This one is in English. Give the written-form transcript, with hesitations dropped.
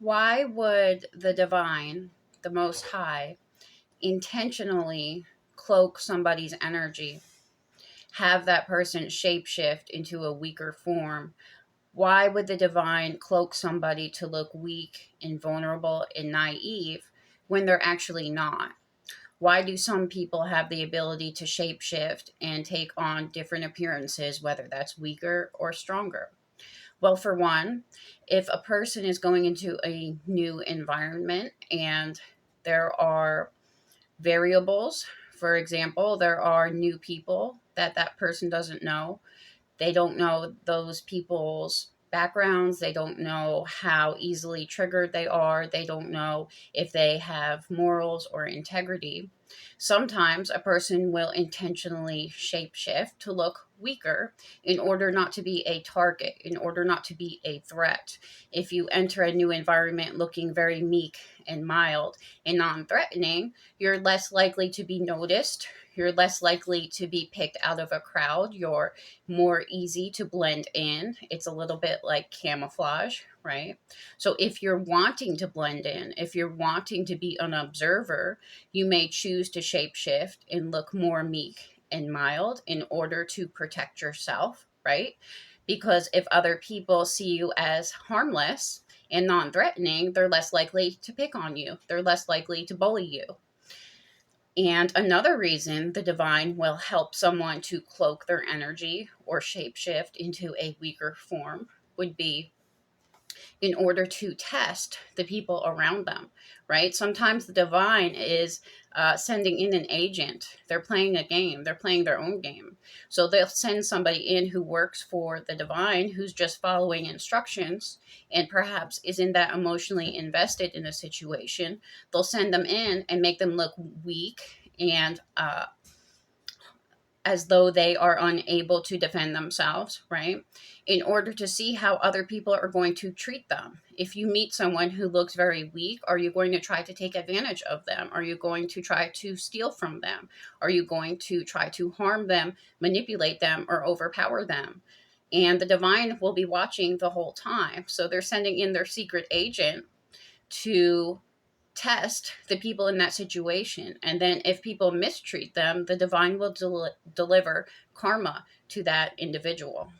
Why would the divine, the Most High, intentionally cloak somebody's energy, have that person shapeshift into a weaker form? Why would the divine cloak somebody to look weak and vulnerable and naive when they're actually not? Why do some people have the ability to shapeshift and take on different appearances, whether that's weaker or stronger? Well, for one, if a person is going into a new environment and there are variables, for example, there are new people that that person doesn't know. They don't know those people's backgrounds. They don't know how easily triggered they are. They don't know if they have morals or integrity. Sometimes a person will intentionally shapeshift to look weaker in order not to be a target, in order not to be a threat. If you enter a new environment looking very meek and mild and non threatening, you're less likely to be noticed. You're less likely to be picked out of a crowd. You're more easy to blend in. It's a little bit like camouflage, right? So if you're wanting to blend in, if you're wanting to be an observer, you may choose to shapeshift and look more meek and mild in order to protect yourself, right? Because if other people see you as harmless and non threatening, they're less likely to pick on you, they're less likely to bully you. And another reason the divine will help someone to cloak their energy or shapeshift into a weaker form would be in order to test the people around them, right? Sometimes the divine is sending in an agent. They're playing a game, they're playing their own game. So they'll send somebody in who works for the divine, who's just following instructions and perhaps isn't that emotionally invested in a situation. They'll send them in and make them look weak and as though they are unable to defend themselves, right? In order to see how other people are going to treat them. If you meet someone who looks very weak, are you going to try to take advantage of them? Are you going to try to steal from them? Are you going to try to harm them, manipulate them, or overpower them? And the divine will be watching the whole time. So they're sending in their secret agent to test the people in that situation. And then if people mistreat them, the divine will deliver karma to that individual.